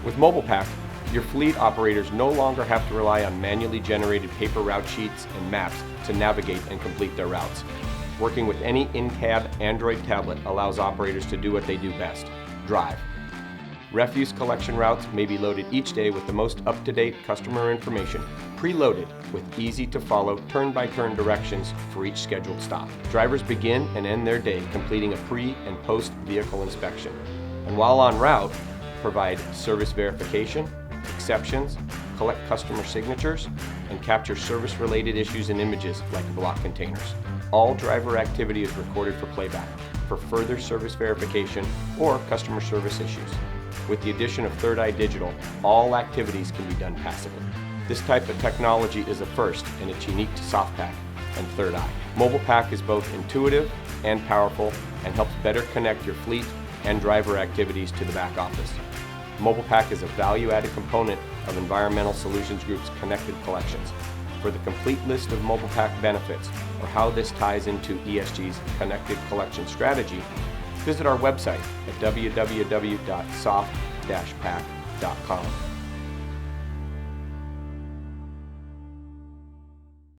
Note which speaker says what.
Speaker 1: With Mobile-Pak, your fleet operators no longer have to rely on manually generated paper route sheets and maps to navigate and complete their routes. Working with any in-cab Android tablet allows operators to do what they do best: drive. Refuse collection routes may be loaded each day with the most up-to-date customer information, preloaded with easy-to-follow turn-by-turn directions for each scheduled stop. Drivers begin and end their day completing a pre- and post-vehicle inspection, and while en route, provide service verification, exceptions, collect customer signatures, and capture service-related issues and images like block containers. All driver activity is recorded for playback, for further service verification or customer service issues. With the addition of Third Eye Digital, all activities can be done passively. This type of technology is a first, and it's unique to Soft-Pak and Third Eye. Mobile-Pak is both intuitive and powerful and helps better connect your fleet and driver activities to the back office. Mobile-Pak is a value-added component of Environmental Solutions Group's Connected Collections. For the complete list of Mobile-Pak benefits or how this ties into ESG's Connected Collection strategy, visit our website at www.soft-pak.com.